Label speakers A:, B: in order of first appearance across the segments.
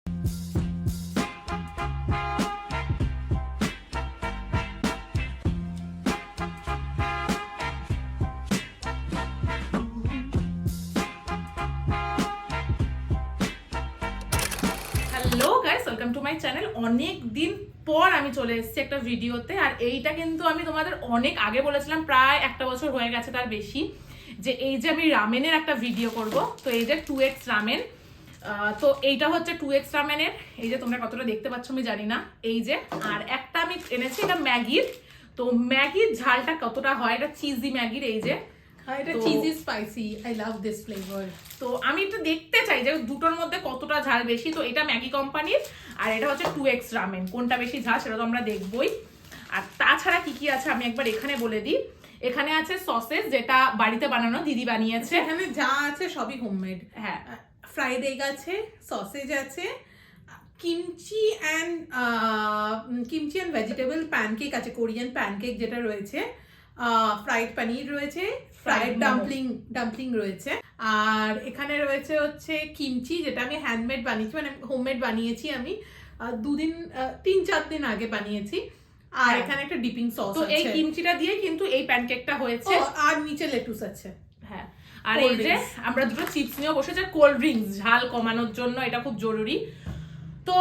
A: Hello guys, welcome to my channel. অনেক দিন পর আমি চলে এসেছি একটা ভিডিওতে। আর এইটা কিন্তু আমি তোমাদের অনেক আগে বলেছিলাম, প্রায় একটা বছর হয়ে গেছে তার বেশি, যে এই যে আমি রামেনের একটা ভিডিও করব। তো এই যে 2x রামেন, তো এইটা হচ্ছে 2x রামেনের। এই যে তোমরা কতটা দেখতে পাচ্ছ আমি জানি না। এই যে আর একটা আমি এনেছি, এটা ম্যাগির। তো ম্যাগির ঝালটা কতটা হয়, এটা চিজি ম্যাগির। এই যে
B: এটা cheesy spicy, I love this flavour.
A: তো আমি একটু দেখতে চাই যে দুটোর মধ্যে কতটা ঝাল বেশি। তো এটা ম্যাগি কোম্পানির, আর এটা হচ্ছে 2x রামেন। কোনটা বেশি ঝাল সেটা তো আমরা দেখবই। আর তাছাড়া কি কি আছে আমি একবার এখানে বলে দিই। এখানে আছে সসেস, যেটা বাড়িতে বানানো, দিদি বানিয়েছে।
B: এখানে যা আছে সবই হোমমেড।
A: হ্যাঁ,
B: ফ্রাইড এগ আছে, সসেজ আছে, কিমচি অ্যান্ড ভেজিটেবল প্যানকেক আছে, কোরিয়ান প্যানকেক যেটা রয়েছে, ফ্রাইড পনির রয়েছে, ফ্রাইড ডাম্পলিং রয়েছে, আর এখানে রয়েছে হচ্ছে কিমচি, যেটা আমি হ্যান্ডমেড বানিয়েছি, মানে হোমমেড বানিয়েছি আমি 3-4 দিন আগে বানিয়েছি। আর এখানে একটা ডিপিং সস
A: তো
B: আছে।
A: এই কিমচিটা দিয়ে কিন্তু এই প্যানকেকটা হয়েছে।
B: আর নিচে লেটুস আছে।
A: হ্যাঁ, আর এই যে আমরা দুটো চিপস নিয়েও বসেছি, কোল্ড ড্রিঙ্কস, ঝাল কমানোর জন্য এটা খুব জরুরি। তো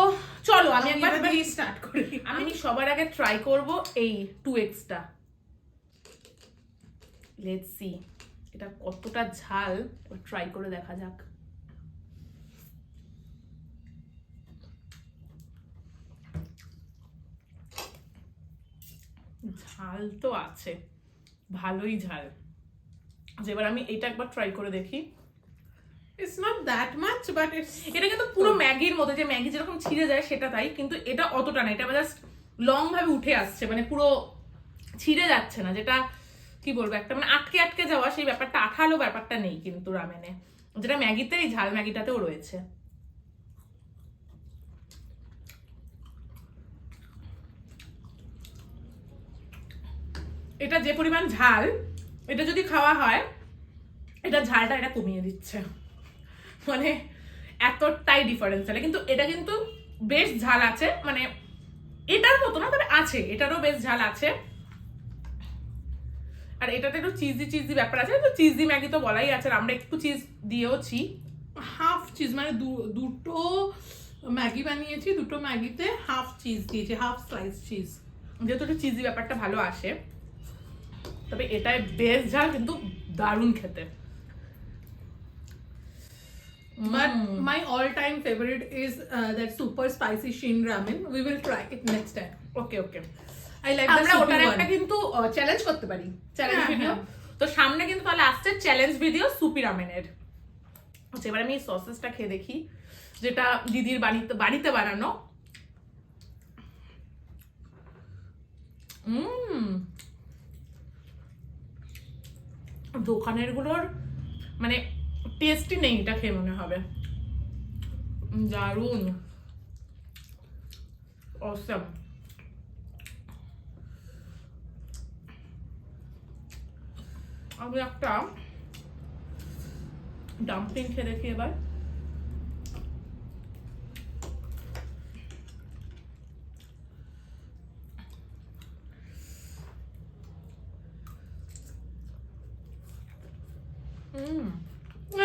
A: চলো আমি একবার
B: স্টার্ট করি।
A: আমি সবার আগে ট্রাই করব এই 2xটা। লেটস সি এটা কতটা ঝাল, ট্রাই করে দেখা যাক। ঝাল তো আছে, ভালোই ঝাল। এবার আমি এটা একবার ট্রাই করে দেখি।
B: It's not that much, but it's
A: এটা কিন্তু পুরো ম্যাগির মতো, যে ম্যাগি যেরকম ছিঁড়ে যায় সেটা তাই, কিন্তু এটা অতটা না। এটা জাস্ট লং ভাবে উঠে আসছে, মানে পুরো ছিঁড়ে যাচ্ছে না। যেটা কি বলবো, একটা মানে আটকে আটকে যাওয়া সেই ব্যাপারটা, আঠালো ব্যাপারটা নেই কিন্তু রামেনে, যেটা ম্যাগিতে, এই ঝাল ম্যাগিটাতেও রয়েছে। এটা যে পরিমাণ ঝাল, এটা যদি খাওয়া হয়, এটা ঝালটা এটা কমিয়ে দিচ্ছে, মানে এতটাই ডিফারেন্স আছে। কিন্তু এটা কিন্তু বেশ ঝাল আছে, মানে এটার মতো না, তবে আছে, এটারও বেশ ঝাল আছে। আর এটাতে একটু চিজি চিজি ব্যাপার আছে, তো চিজি ম্যাগি তো বলাই আছে, আর আমরা একটু চিজ দিয়েওছি।
B: হাফ চিজ, মানে দুটো ম্যাগি বানিয়েছি, দুটো ম্যাগিতে হাফ চিজ দিয়েছি, হাফ স্লাইস চিজ,
A: যেহেতু একটু চিজি ব্যাপারটা ভালো আসে। তবে এটাই বেশ ঝাল, কিন্তু দারুণ খেতে।
B: But my all-time favorite is that super spicy Shin ramen. We will try it next time.
A: Okay okay,
B: I like the
A: আমরা
B: soupy
A: ওটার
B: one.
A: একটা কিন্তু চ্যালেঞ্জ করতে পারি, চ্যালেঞ্জ
B: হ্যাঁ,
A: ভিডিও। তো সামনে কিন্তু তাহলে আসছে চ্যালেঞ্জ ভিডিও সুপি রামেনের। আচ্ছা, এবার আমি সসেসটা খেয়ে দেখি, যেটা দিদির বাড়িতে বানানো। দোকানের গুলোর মানে টেস্টি নেই, এটা খেয়ে মনে হবে দারুণ, অসম। আমি একটা ডাম্পলিং খেয়ে দেখি এবার।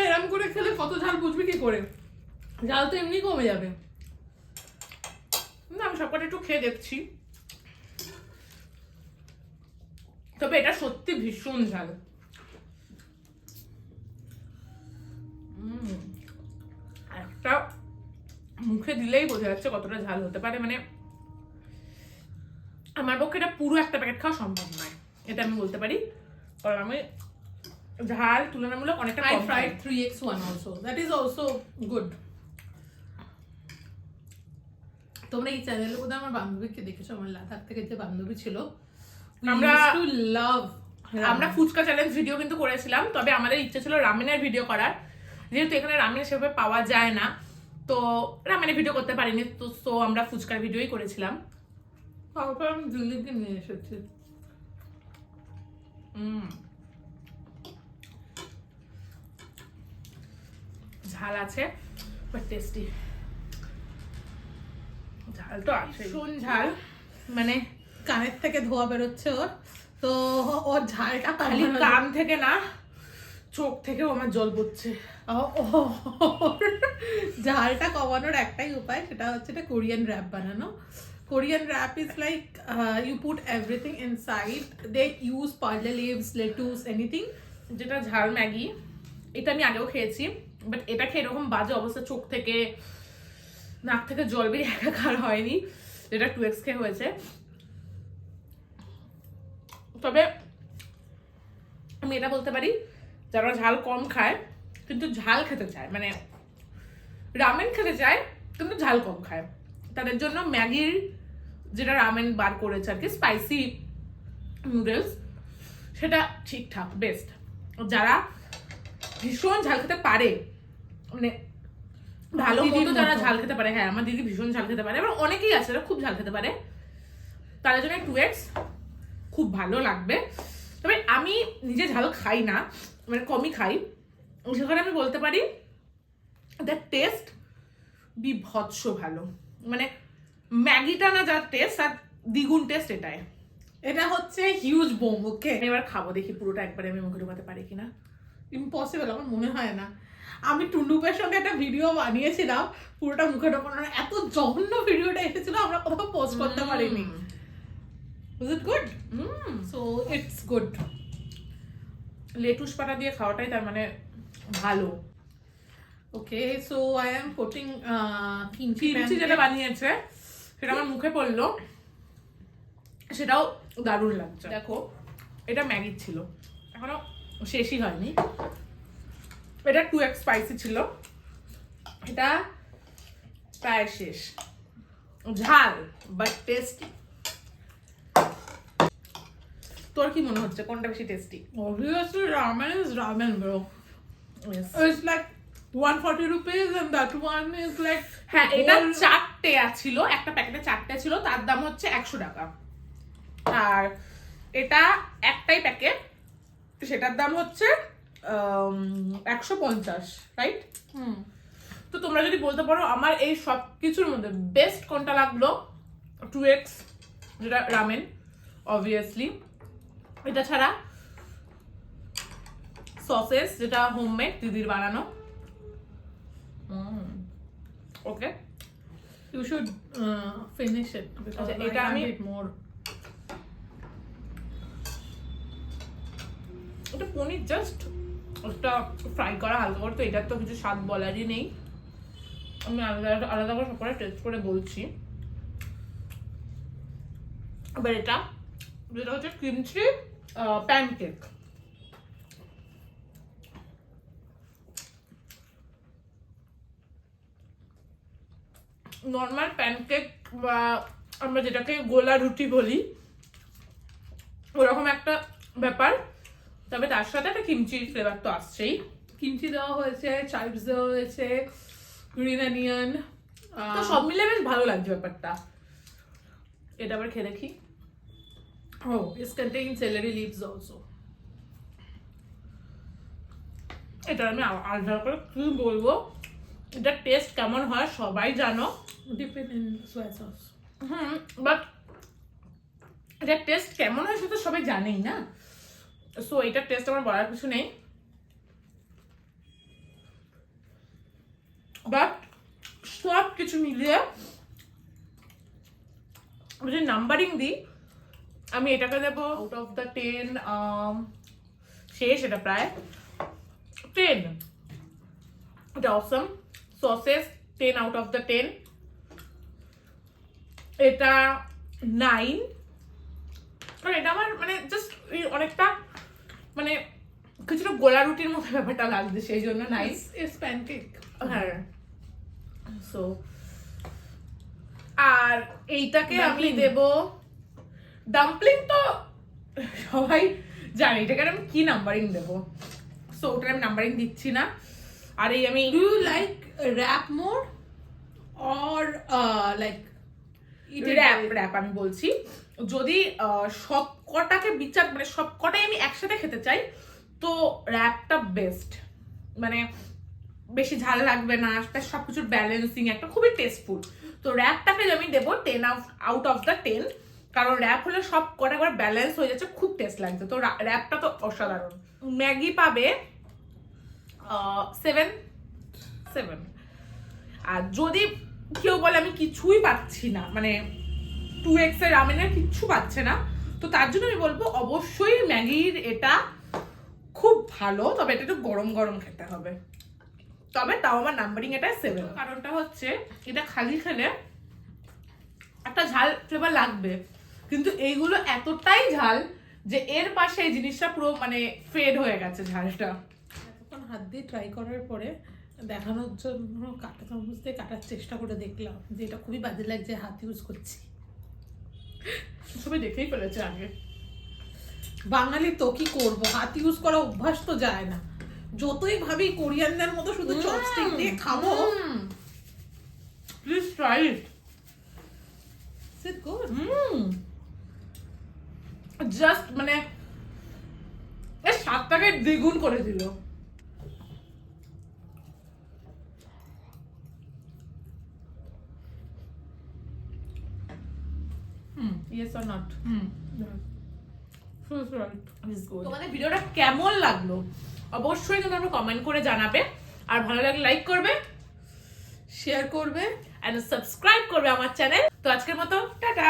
B: এরকম করে খেলে কত ঝাল বুঝবি কি করে? ঝাল তো এমনি কমে যাবে।
A: না, আমি সবকটা একটু খেয়ে দেখছি। তবে এটা সত্যি ভীষণ ঝাল। একটা মুখে দিলেই বোঝা যাচ্ছে কতটা ঝাল হতে পারে। মানে আমার পক্ষে এটা পুরো একটা প্যাকেট খাওয়া সম্ভব নয়, এটা আমি বলতে পারি, কারণ আমি ঝাল তুলনামূলক অনেকটা
B: I
A: কম খাই।
B: tried 3x one also. That is also good. তোমরা এই চ্যানেলের মধ্যে আমার বান্ধবীকে দেখেছো, আমার লাদাখ থেকে যে বান্ধবী ছিল,
A: আমরা ফুচকা চ্যালেঞ্জ ভিডিও কিন্তু করেছিলাম। তবে আমাদের ইচ্ছে ছিল রামেনের ভিডিও করার, যেহেতু এখানে রামেন সেভাবে পাওয়া যায় না, তো রামেনের ভিডিও করতে পারিনি। তো আমরা ফুচকার ভিডিওই করেছিলাম।
B: তারপর আমি দিল্লিকে নিয়ে এসেছি।
A: ঝাল আছে বাট টেস্টি। ঝাল তো আছে, ভীষণ ঝাল, মানে
B: কানের থেকে ধোয়া বেরোচ্ছে ওর, তো ওর ঝালটা
A: খালি
B: কমানোর
A: কান থেকে না, চোখ থেকেও আমার জল পড়ছে।
B: ওর ঝালটা কমানোর একটাই উপায়, সেটা হচ্ছে এটা কোরিয়ান র্যাপ বানানো। Korean wrap is like you put everything inside, they use parlor leaves, lettuce, anything.
A: যেটা ঝাল ম্যাগি, এটা আমি আগেও খেয়েছি, বাট এটা খেয়ে এরকম বাজে অবস্থা, চোখ থেকে নাক থেকে জল বেরিয়ে একাকার হয়নি, যেটা 2x খেয়ে হয়েছে। তবে আমি এটা বলতে পারি, যারা ঝাল কম খায় কিন্তু ঝাল খেতে চায়, মানে রামেন খেতে চায় কিন্তু ঝাল কম খায়, তাদের জন্য ম্যাগির যেটা রামেন বার করেছে আর কি, স্পাইসি নুডলস, সেটা ঠিকঠাক বেস্ট। যারা ভীষণ ঝাল খেতে পারে, মানে ভালো মতো যারা ঝাল খেতে পারে, হ্যাঁ আমার দিদি ভীষণ ঝাল খেতে পারে, এবার অনেকেই আছে যারা খুব ঝাল খেতে পারে, তাদের জন্য 2x খুব ভালো লাগবে। তবে আমি নিজে ঝাল খাই না, মানে কমই খাই, সেখানে আমি বলতে পারি দ্য টেস্ট বিভৎস ভালো, মানে ম্যাগিটা না যা টেস্ট, আর দ্বিগুণ টেস্ট এটাই।
B: এটা হচ্ছে হিউজ বোম, ওকে?
A: আমি এবার খাবো, দেখি পুরোটা একবারে আমি মুখে ঢোকাতে পারি কিনা।
B: ইম্পসিবল, আমার মনে হয় না। আমি টুন্ডুপের সঙ্গে একটা ভিডিও বানিয়েছিলাম, পুরোটা মুখে ঢোকানোর, এত জঘন্য ভিডিওটা এসেছিল, আমরা কোথাও পোস্ট করতে পারিনি। Was it good? So it's good.
A: Lettuce পাতা দিয়ে খাওয়াটাই তার মানে ভালো।
B: Okay, so I am putting kimchi
A: kimchi যেটা বানিয়েছে সেটা আমার মুখে পড়লো, সেটাও দারুণ লাগছে। দেখো এটা ম্যাগি ছিল, এখনো শেষই হয়নি, এটা 2x স্পাইসি ছিল, এটা প্রায় শেষ। ঝাল বাট টেস্টি। তোর কি মনে হচ্ছে কোনটা বেশি tasty?
B: Obviously, ramen is ramen, bro. It's like 140 rupees and that one is like...
A: হ্যাঁ, এটা 4টে ছিল, একটা প্যাকেটে 4টে ছিল, তার দাম হচ্ছে 100 টাকা। আর এটা একটাই প্যাকেট, সেটার দাম হচ্ছে 150, রাইট? তো তোমরা যদি বলতে পারো আমার এই সব কিছুর মধ্যে বেস্ট কোনটা লাগলো, 2x যেটা রামেন অবভিয়াসলি, এটা ছাড়া সসেস যেটা হোমমেড দিদির বানানো। ওকে,
B: You should finish it because
A: আচ্ছা,
B: I
A: এটা
B: can't
A: আমি
B: eat more.
A: এটা পনির জাস্ট ওটা ফ্রাই করা হালকা করে, তো এটার তো কিছু স্বাদ বলারই নেই, আমি আলাদা আলাদা করে সব করে টেস্ট করে বলছি। এবার এটা যেটা হচ্ছে কিমচি প্যানকেক। নর্মাল প্যানকেক বা আমরা যেটাকে গোলা রুটি বলি, ওরকম একটা ব্যাপার, তবে তার সাথে একটা কিমচির ফ্লেভার তো আসছেই।
B: কিমচি দেওয়া হয়েছে, চাইপস দেওয়া হয়েছে, গ্রিন অনিয়ন,
A: তো সব মিলে বেশ ভালো লাগছে ব্যাপারটা। এটা আবার খেয়ে দেখি।
B: oh, it contains celery leaves also.
A: এটা আমি আলাদা করে কি বলবো, এটা টেস্ট কেমন হয় সবাই জানো,
B: Dip it in soy sauce.
A: But এটা টেস্ট কেমন হয় সেটা সবাই জানেই না, সো এটার টেস্ট আমার বলার কিছু নেই। বাট সব কিছু মিলিয়ে যদি নাম্বারিং দিই, আমি এটাকে দেবো আউট অফ দ্য 10, শেষ এটা প্রায় 10। এটা অসম, সসেস 10 আউট অফ দ্য 10, এটা 9, কারণ এটা আমার মানে জাস্ট অনেকটা মানে কিছুটা গোলা রুটির মতো ব্যাপারটা লাগছে, সেই জন্য 9।
B: It's pancake.
A: হ্যাঁ, সো আর এইটাকে আমি
B: Dumpling.
A: দেব ডাম্পলিং, তো সবাই জানে এটাকে আমি কি নাম্বারিং দেব, সো ওটার আমি নাম্বারিং দিচ্ছি না। আর এই আমি
B: Do you like wrap more or like eat it
A: wrap
B: by-
A: wrap আমি বলছি, যদি সব কটাকে বিচার মানে সব কটাই আমি একসাথে খেতে চাই, তো র্যাপটা বেস্ট, মানে বেশি ঝাল লাগবে না, সবকিছুর ব্যালেন্সিং একটা খুবই টেস্টফুল। তো র্যাপটাকে আমি দেবো 10 আউট অফ দ্য 10, কারণ র্যাপ হলে সব কটা একবার ব্যালেন্স হয়ে যাচ্ছে, খুব টেস্ট লাগছে। তো র্যাপটা তো অসাধারণ। ম্যাগি পাবে 7। আর যদি কেউ বলে আমি কিছুই পাচ্ছি না, মানে 2x এর রামেনের কিচ্ছু পাচ্ছে না, তো তার জন্য আমি বলবো অবশ্যই ম্যাগির এটা খুব ভালো, তবে এটা একটু গরম গরম খেতে হবে। তবে তাও আমার নাম্বারিং এটা 7। কারণটা হচ্ছে এটা খালি খেলে একটা ঝাল ফ্লেভার লাগবে, কিন্তু এইগুলো এতটাই ঝাল যে এর পাশে এই জিনিসটা পুরো মানে ফেড হয়ে গেছে ঝালটা।
B: এখন হাত দিয়ে ট্রাই করার পরে দেখানোর জন্য কাটা চামচ দিয়ে কাটার চেষ্টা করে দেখলাম যে এটা খুবই বাজে লাগছে, হাত ইউজ করছি।
A: সবাই দেখেই ফেলেছে আগে।
B: বাঙালি তো কি করব, হাত ইউজ করা অভ্যাস তো যায় না, যতই ভাবি কোরিয়ানদের মতো শুধু চপস্টিক দিয়ে খাবো।
A: Please try it.
B: Is it good?
A: Just মানে এর স্বাদটাকে দ্বিগুণ করে দিল।
B: Yes or not?
A: তোমাদের ভিডিওটা কেমন লাগলো অবশ্যই কিন্তু তোমরা কমেন্ট করে জানাবে, আর ভালো লাগলে লাইক করবে,
B: শেয়ার করবে
A: এন্ড সাবস্ক্রাইব করবে আমার চ্যানেল। তো আজকের মতো টাটা।